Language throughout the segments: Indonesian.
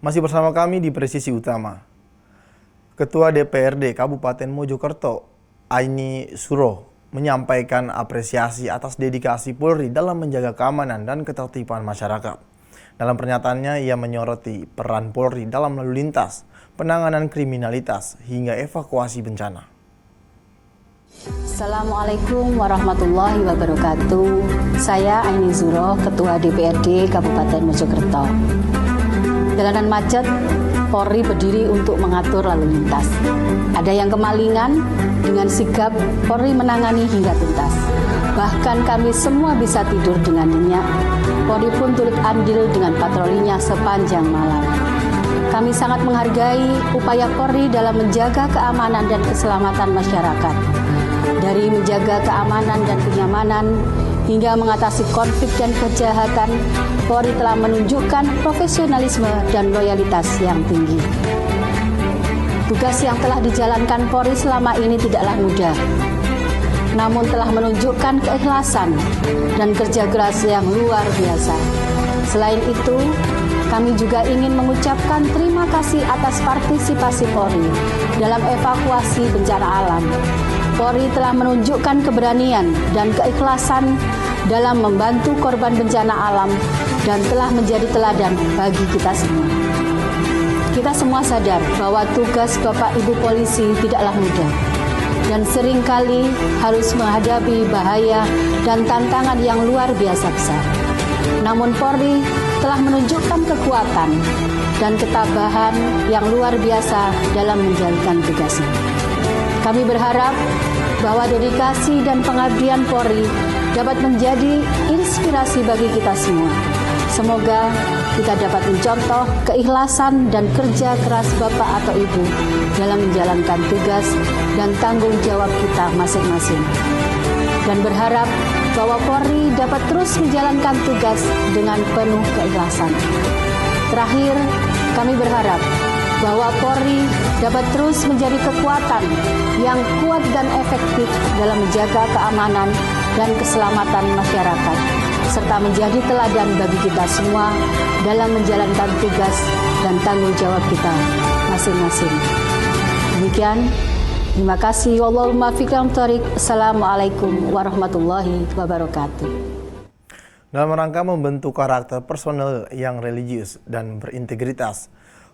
Masih bersama kami di Presisi Utama. Ketua DPRD Kabupaten Mojokerto, Aini Suro, menyampaikan apresiasi atas dedikasi Polri dalam menjaga keamanan dan ketertiban masyarakat. Dalam pernyataannya, ia menyoroti peran Polri dalam lalu lintas, penanganan kriminalitas, hingga evakuasi bencana. Assalamualaikum warahmatullahi wabarakatuh. Saya Aini Suro, Ketua DPRD Kabupaten Mojokerto. Jalanan macet, Polri berdiri untuk mengatur lalu lintas. Ada yang kemalingan, dengan sigap Polri menangani hingga tuntas. Bahkan kami semua bisa tidur dengan nyenyak. Polri pun turut andil dengan patrolinya sepanjang malam. Kami sangat menghargai upaya Polri dalam menjaga keamanan dan keselamatan masyarakat. Dari menjaga keamanan dan kenyamanan hingga mengatasi konflik dan kejahatan, Polri telah menunjukkan profesionalisme dan loyalitas yang tinggi. Tugas yang telah dijalankan Polri selama ini tidaklah mudah, namun telah menunjukkan keikhlasan dan kerja keras yang luar biasa. Selain itu, kami juga ingin mengucapkan terima kasih atas partisipasi Polri dalam evakuasi bencana alam. Polri telah menunjukkan keberanian dan keikhlasan dalam membantu korban bencana alam dan telah menjadi teladan bagi kita semua. Kita semua sadar bahwa tugas Bapak Ibu polisi tidaklah mudah dan seringkali harus menghadapi bahaya dan tantangan yang luar biasa besar. Namun Polri telah menunjukkan kekuatan dan ketabahan yang luar biasa dalam menjalankan tugasnya. Kami berharap bahwa dedikasi dan pengabdian Polri dapat menjadi inspirasi bagi kita semua. Semoga kita dapat mencontoh keikhlasan dan kerja keras Bapak atau Ibu dalam menjalankan tugas dan tanggung jawab kita masing-masing. Dan berharap bahwa Polri dapat terus menjalankan tugas dengan penuh keikhlasan. Terakhir, kami berharap bahwa Polri dapat terus menjadi kekuatan yang kuat dan efektif dalam menjaga keamanan dan keselamatan masyarakat, serta menjadi teladan bagi kita semua dalam menjalankan tugas dan tanggung jawab kita masing-masing. Demikian, terima kasih. Wallahumma fiqam thoriq. Assalamualaikum warahmatullahi wabarakatuh. Dalam rangka membentuk karakter personel yang religius dan berintegritas,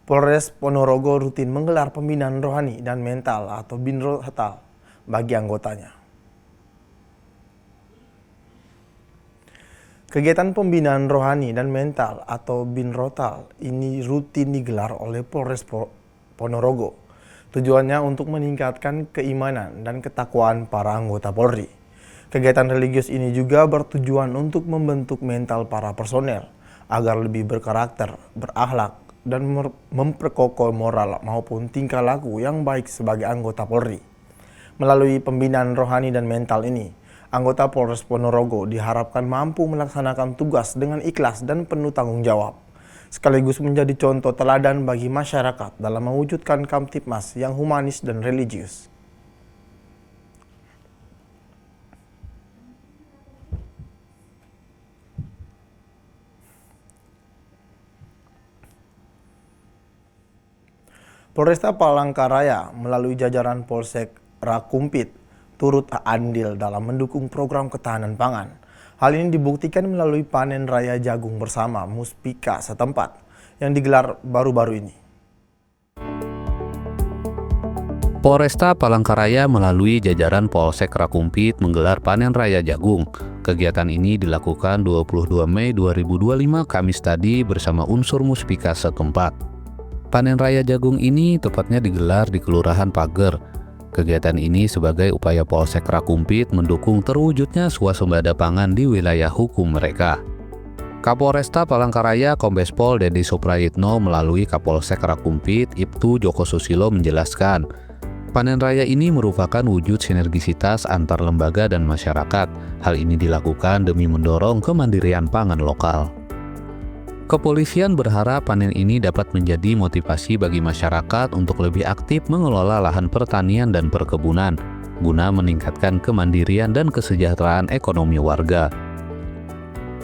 Polres Ponorogo rutin menggelar pembinaan rohani dan mental atau binrotal bagi anggotanya. Kegiatan pembinaan rohani dan mental atau binrotal ini rutin digelar oleh Polres Ponorogo. Tujuannya untuk meningkatkan keimanan dan ketakwaan para anggota Polri. Kegiatan religius ini juga bertujuan untuk membentuk mental para personel agar lebih berkarakter, berakhlak, dan memperkokoh moral maupun tingkah laku yang baik sebagai anggota Polri. Melalui pembinaan rohani dan mental ini, anggota Polres Ponorogo diharapkan mampu melaksanakan tugas dengan ikhlas dan penuh tanggung jawab, sekaligus menjadi contoh teladan bagi masyarakat dalam mewujudkan Kamtibmas yang humanis dan religius. Polresta Palangkaraya melalui jajaran Polsek Rakumpit turut andil dalam mendukung program ketahanan pangan. Hal ini dibuktikan melalui panen raya jagung bersama Muspika setempat yang digelar baru-baru ini. Polresta Palangkaraya melalui jajaran Polsek Rakumpit menggelar panen raya jagung. Kegiatan ini dilakukan 22 Mei 2025 Kamis tadi bersama unsur Muspika setempat. Panen raya jagung ini tepatnya digelar di Kelurahan Pager. Kegiatan ini sebagai upaya Polsek Rakumpit mendukung terwujudnya swasembada pangan di wilayah hukum mereka. Kapolresta Palangkaraya Kombes Pol Dedi Suprayitno melalui Kapolsek Rakumpit Ibtu Joko Susilo menjelaskan, panen raya ini merupakan wujud sinergisitas antar lembaga dan masyarakat. Hal ini dilakukan demi mendorong kemandirian pangan lokal. Kepolisian berharap panen ini dapat menjadi motivasi bagi masyarakat untuk lebih aktif mengelola lahan pertanian dan perkebunan, guna meningkatkan kemandirian dan kesejahteraan ekonomi warga.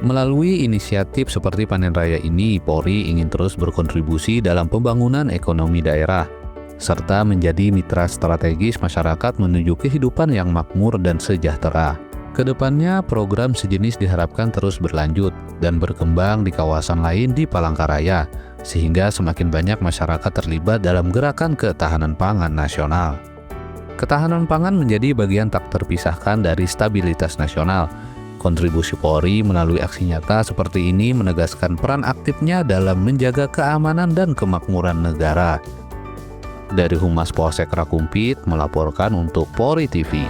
Melalui inisiatif seperti Panen Raya ini, Polri ingin terus berkontribusi dalam pembangunan ekonomi daerah, serta menjadi mitra strategis masyarakat menuju kehidupan yang makmur dan sejahtera. Kedepannya, program sejenis diharapkan terus berlanjut dan berkembang di kawasan lain di Palangkaraya, sehingga semakin banyak masyarakat terlibat dalam gerakan ketahanan pangan nasional. Ketahanan pangan menjadi bagian tak terpisahkan dari stabilitas nasional. Kontribusi Polri melalui aksi nyata seperti ini menegaskan peran aktifnya dalam menjaga keamanan dan kemakmuran negara. Dari Humas Polsek Rakumpit melaporkan untuk Polri TV.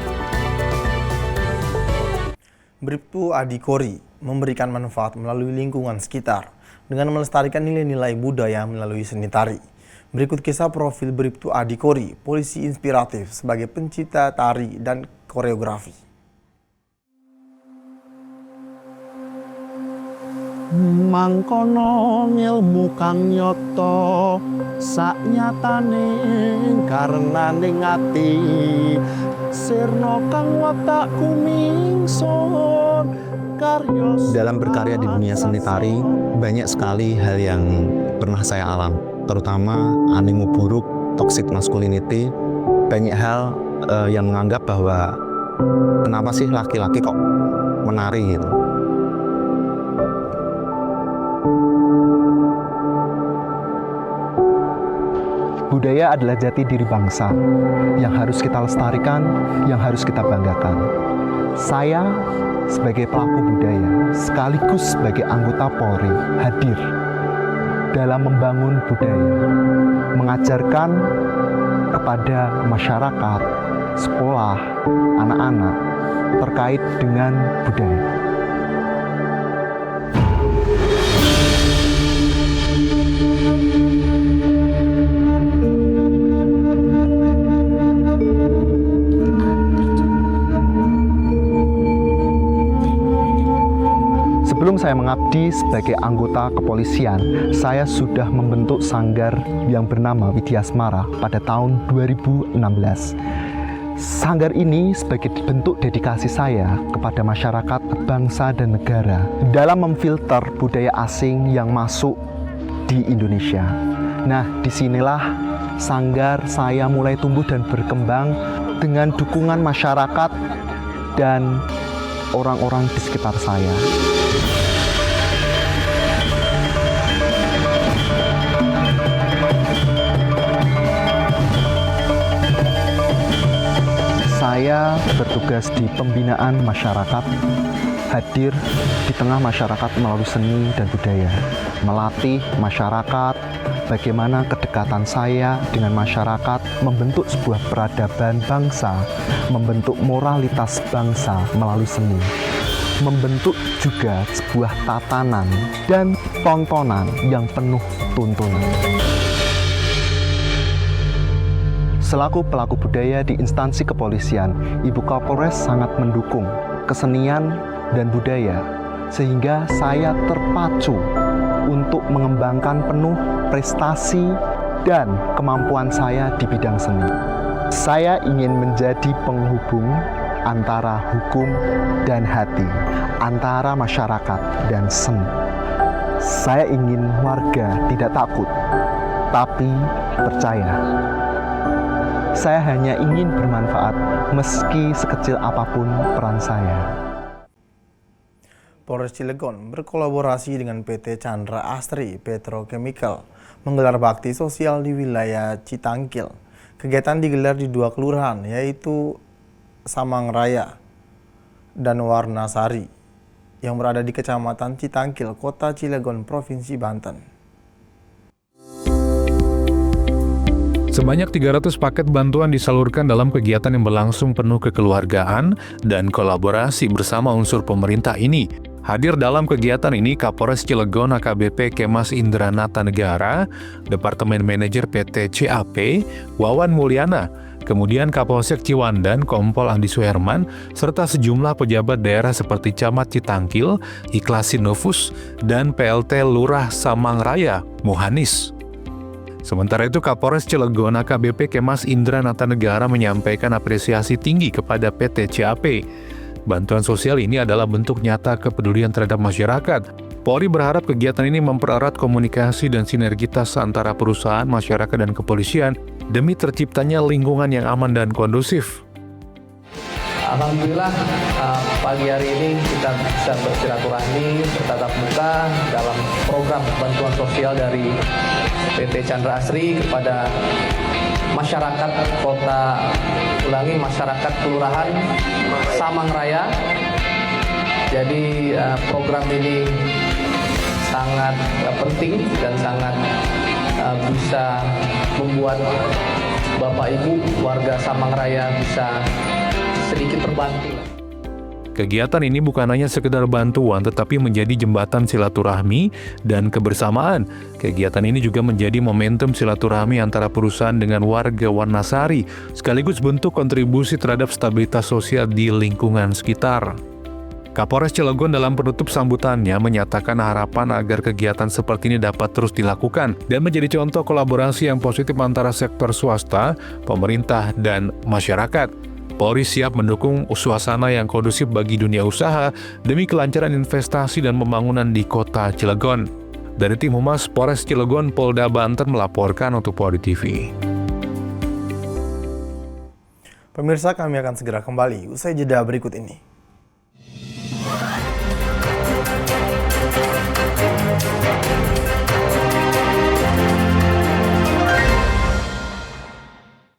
Bribtu Adhikori memberikan manfaat melalui lingkungan sekitar dengan melestarikan nilai-nilai budaya melalui seni tari. Berikut kisah profil Bribtu Adhikori, polisi inspiratif sebagai pencipta tari dan koreografi. Mangkono ngilmu kang nyoto saknyatane karena ning ati sirna kang watak kumingsun karya. Dalam berkarya di dunia seni tari banyak sekali hal yang pernah saya alami, terutama animo buruk, toxic masculinity. Banyak hal yang menganggap bahwa kenapa sih laki-laki kok menari gitu. Budaya adalah jati diri bangsa yang harus kita lestarikan, yang harus kita banggakan. Saya sebagai pelaku budaya sekaligus sebagai anggota Polri hadir dalam membangun budaya, mengajarkan kepada masyarakat, sekolah, anak-anak terkait dengan budaya. Sebelum saya mengabdi sebagai anggota kepolisian, saya sudah membentuk sanggar yang bernama Widya Asmara pada tahun 2016. Sanggar ini sebagai bentuk dedikasi saya kepada masyarakat, bangsa, dan negara dalam memfilter budaya asing yang masuk di Indonesia. Nah, disinilah sanggar saya mulai tumbuh dan berkembang dengan dukungan masyarakat dan orang-orang di sekitar saya. Saya bertugas di pembinaan masyarakat, hadir di tengah masyarakat melalui seni dan budaya, melatih masyarakat bagaimana kedekatan saya dengan masyarakat, membentuk sebuah peradaban bangsa, membentuk moralitas bangsa melalui seni, membentuk juga sebuah tatanan dan tontonan yang penuh tuntunan. Selaku pelaku budaya di instansi kepolisian, Ibu Kapolres sangat mendukung kesenian dan budaya, sehingga saya terpacu untuk mengembangkan penuh prestasi dan kemampuan saya di bidang seni. Saya ingin menjadi penghubung antara hukum dan hati, antara masyarakat dan seni. Saya ingin warga tidak takut, tapi percaya. Saya hanya ingin bermanfaat meski sekecil apapun peran saya. Polres Cilegon berkolaborasi dengan PT Chandra Astri Petrochemical menggelar bakti sosial di wilayah Citangkil. Kegiatan digelar di dua kelurahan, yaitu Samangraya dan Warnasari, yang berada di Kecamatan Citangkil, Kota Cilegon, Provinsi Banten. Sebanyak 300 paket bantuan disalurkan dalam kegiatan yang berlangsung penuh kekeluargaan dan kolaborasi bersama unsur pemerintah ini. Hadir dalam kegiatan ini Kapolres Cilegon AKBP Kemas Indranata Negara, Departemen Manajer PT CAP, Wawan Mulyana, kemudian Kapolsek Ciwandan Kompol Andi Suherman, serta sejumlah pejabat daerah seperti Camat Citangkil, Ikhlasin Nufus, dan PLT Lurah Samangraya, Muhanis. Sementara itu, Kapolres Cilegon AKBP Kemas Indranata Negara menyampaikan apresiasi tinggi kepada PT CAP Bantuan sosial ini adalah bentuk nyata kepedulian terhadap masyarakat. Polri berharap kegiatan ini mempererat komunikasi dan sinergitas antara perusahaan, masyarakat, dan kepolisian demi terciptanya lingkungan yang aman dan kondusif. Alhamdulillah pagi hari ini kita bisa bersilaturahmi bertatap muka dalam program bantuan sosial dari PT Chandra Asri kepada masyarakat masyarakat Kelurahan Samang Raya. Jadi program ini sangat penting dan sangat bisa membuat Bapak Ibu warga Samang Raya bisa sedikit terbantu. Kegiatan ini bukan hanya sekedar bantuan, tetapi menjadi jembatan silaturahmi dan kebersamaan. Kegiatan ini juga menjadi momentum silaturahmi antara perusahaan dengan warga Wanasari, sekaligus bentuk kontribusi terhadap stabilitas sosial di lingkungan sekitar. Kapolres Cilegon dalam penutup sambutannya menyatakan harapan agar kegiatan seperti ini dapat terus dilakukan dan menjadi contoh kolaborasi yang positif antara sektor swasta, pemerintah, dan masyarakat. Polri siap mendukung suasana yang kondusif bagi dunia usaha demi kelancaran investasi dan pembangunan di kota Cilegon. Dari tim Humas Polres Cilegon, Polda Banten melaporkan untuk Polri TV. Pemirsa, kami akan segera kembali usai jeda berikut ini.